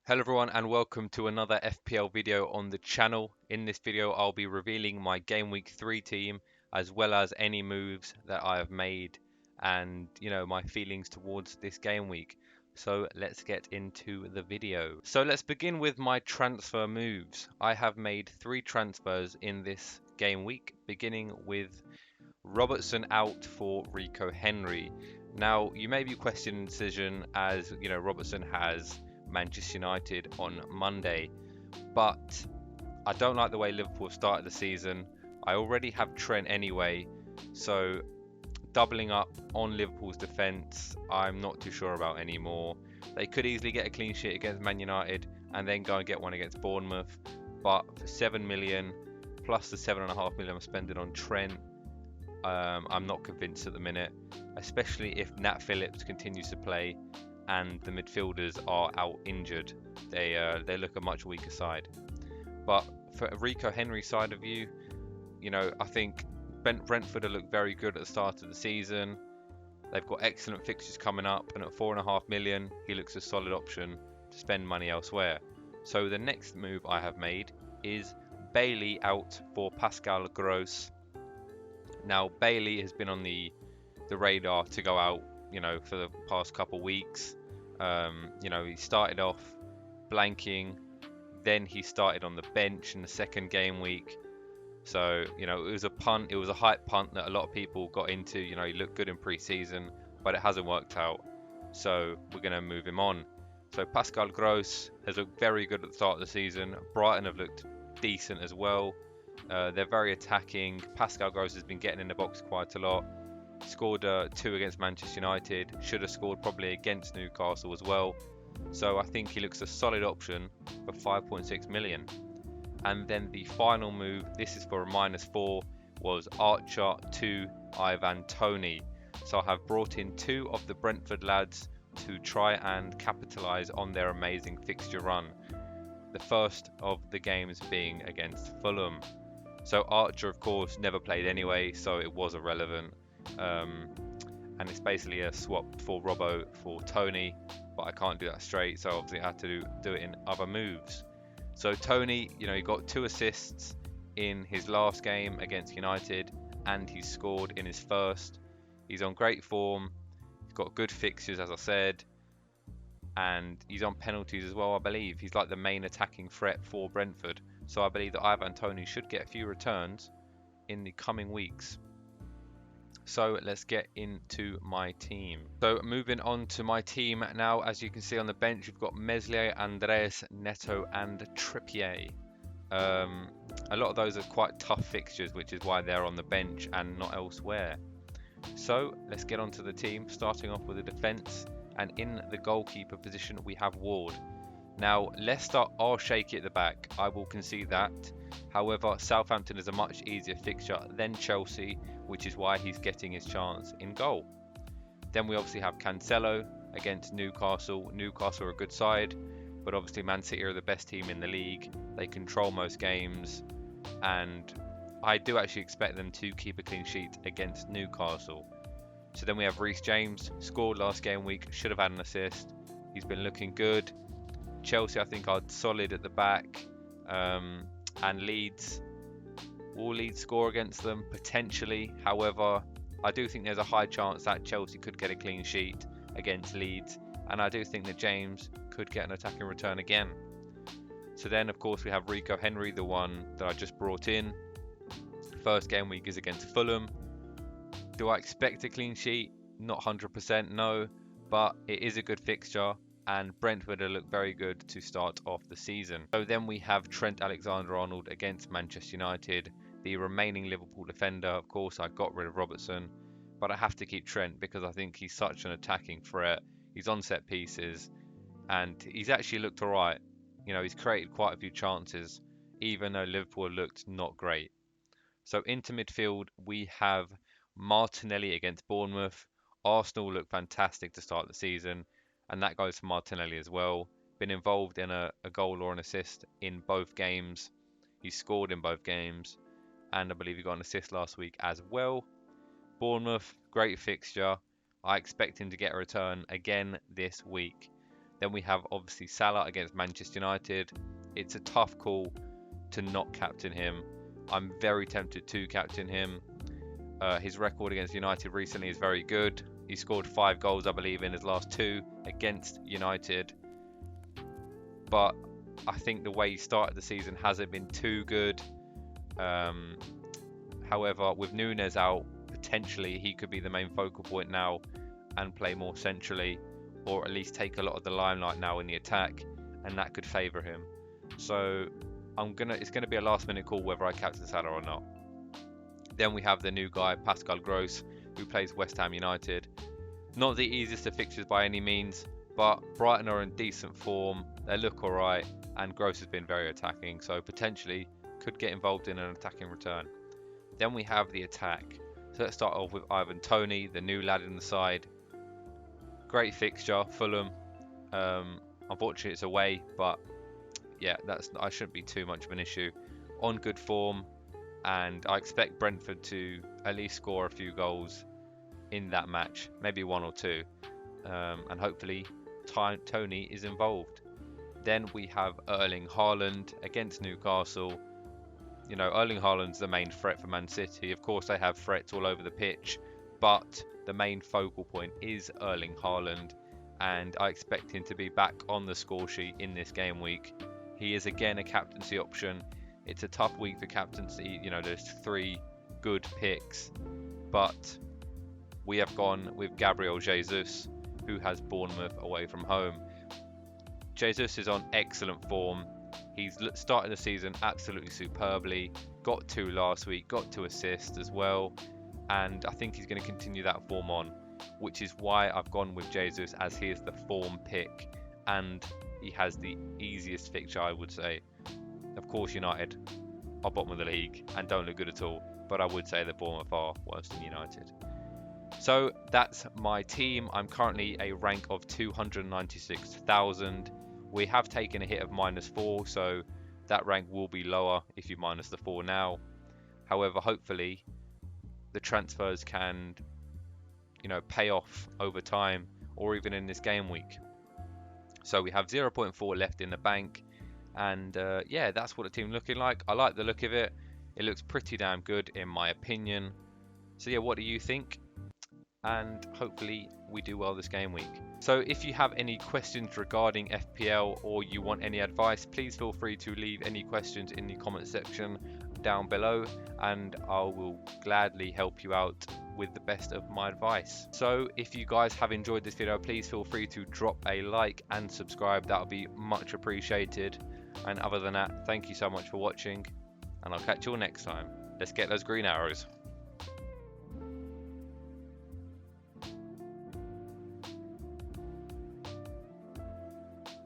Hello everyone and welcome to another FPL video on the channel. In this video I'll be revealing my game week 3 team as well as any moves that I have made and my feelings towards this game week. So let's get into the video. So let's begin with my transfer moves. I have made 3 transfers in this game week, beginning with Robertson out for Rico Henry. Now, you may be questioning the decision as, Robertson has Manchester United on Monday, but I don't like the way Liverpool started the season. I already have Trent anyway, so doubling up on Liverpool's defence, I'm not too sure about anymore. They could easily get a clean sheet against Man United and then go and get one against Bournemouth, but for 7 million plus the 7.5 million I'm spending on Trent, I'm not convinced at the minute, especially if Nat Phillips continues to play and the midfielders are out injured. They look a much weaker side. But for Rico Henry's side of view, I think Brentford have looked very good at the start of the season. They've got excellent fixtures coming up, and at 4.5 million, he looks a solid option to spend money elsewhere. So the next move I have made is Bailey out for Pascal Gross. Now, Bailey has been on the radar to go out, for the past couple weeks. He started off blanking, then he started on the bench in the second game week. So, it was a punt, it was a hype punt that a lot of people got into. He looked good in pre-season, but it hasn't worked out. So, we're going to move him on. So, Pascal Gross has looked very good at the start of the season. Brighton have looked decent as well. They're very attacking. Pascal Gross has been getting in the box quite a lot. Scored 2 against Manchester United. Should have scored probably against Newcastle as well. So I think he looks a solid option for 5.6 million. And then the final move, this is for a -4, was Archer to Ivan Toney. So I have brought in 2 of the Brentford lads to try and capitalise on their amazing fixture run. The first of the games being against Fulham. So Archer, of course, never played anyway, so it was irrelevant. And it's basically a swap for Robbo for Toney, but I can't do that straight, so obviously I had to do it in other moves. So Toney, he got 2 assists in his last game against United, and he scored in his first. He's on great form. He's got good fixtures, as I said, and he's on penalties as well, I believe. He's like the main attacking threat for Brentford. So I believe that Ivan Toney should get a few returns in the coming weeks. So let's get into my team. So moving on to my team now, as you can see on the bench, we've got Meslier, Andreas, Neto and Trippier. A lot of those are quite tough fixtures, which is why they're on the bench and not elsewhere. So let's get onto the team, starting off with the defence. And in the goalkeeper position, we have Ward. Now, Leicester are shaky at the back, I will concede that. However, Southampton is a much easier fixture than Chelsea, which is why he's getting his chance in goal. Then we obviously have Cancelo against Newcastle. Newcastle are a good side, but obviously Man City are the best team in the league. They control most games, and I do actually expect them to keep a clean sheet against Newcastle. So then we have Reece James, scored last game week, should have had an assist. He's been looking good. Chelsea, I think, are solid at the back, and Leeds, will Leeds score against them? Potentially. However, I do think there's a high chance that Chelsea could get a clean sheet against Leeds, and I do think that James could get an attacking return again. So then, of course, we have Rico Henry, the one that I just brought in. First game week is against Fulham. Do I expect a clean sheet? Not 100%, no, but it is a good fixture, and Brentford look very good to start off the season. So then we have Trent Alexander-Arnold against Manchester United, the remaining Liverpool defender. Of course, I got rid of Robertson, but I have to keep Trent because I think he's such an attacking threat. He's on set pieces, and he's actually looked alright. He's created quite a few chances, even though Liverpool looked not great. So into midfield, we have Martinelli against Bournemouth. Arsenal look fantastic to start the season, and that goes for Martinelli as well. Been involved in a goal or an assist in both games. He scored in both games, and I believe he got an assist last week as well. Bournemouth, great fixture. I expect him to get a return again this week. Then we have obviously Salah against Manchester United. It's a tough call to not captain him. I'm very tempted to captain him. His record against United recently is very good. He scored 5 goals, I believe, in his last 2 against United. But I think the way he started the season hasn't been too good. However, with Núñez out, potentially he could be the main focal point now and play more centrally, or at least take a lot of the limelight now in the attack, and that could favour him. So it's gonna be a last minute call whether I captain Salah or not. Then we have the new guy, Fpl Gw3, who plays West Ham United. Not the easiest of fixtures by any means, but Brighton are in decent form, they look alright, and Gw3 has been very attacking, so potentially could get involved in an attacking return. Then we have the attack. So let's start off with Ivan Toney, the new lad in the side. Great fixture, Fulham. Unfortunately it's away, but yeah, I shouldn't be too much of an issue. On good form, and I expect Brentford to at least score a few goals in that match, maybe 1 or 2, and hopefully Toney is involved. Then we have Erling Haaland against Newcastle. You know, Erling Haaland's the main threat for Man City. Of course, they have threats all over the pitch, but the main focal point is Erling Haaland, and I expect him to be back on the score sheet in this game week. He is again a captaincy option. It's a tough week for captaincy. You know, there's 3 good picks, but we have gone with Gabriel Jesus, who has Bournemouth away from home. Jesus is on excellent form. He's started the season absolutely superbly, got 2 last week, got 2 assists as well, and I think he's going to continue that form on, which is why I've gone with Jesus, as he is the form pick and he has the easiest fixture, I would say. Of course, United are bottom of the league and don't look good at all, but I would say that Bournemouth are worse than United. So that's my team. I'm currently a rank of 296,000. We have taken a hit of -4, so that rank will be lower if you minus the 4 now. However, hopefully the transfers can, you know, pay off over time, or even in this game week. So we have 0.4 left in the bank, and yeah, that's what the team's looking like. I like the look of it. It looks pretty damn good in my opinion. So yeah, what do you think? And hopefully we do well this game week. So if you have any questions regarding FPL, or you want any advice, please feel free to leave any questions in the comment section down below, and I will gladly help you out with the best of my advice. So if you guys have enjoyed this video, please feel free to drop a like and subscribe. That would be much appreciated. And other than that, thank you so much for watching, and I'll catch you all next time. Let's get those green arrows.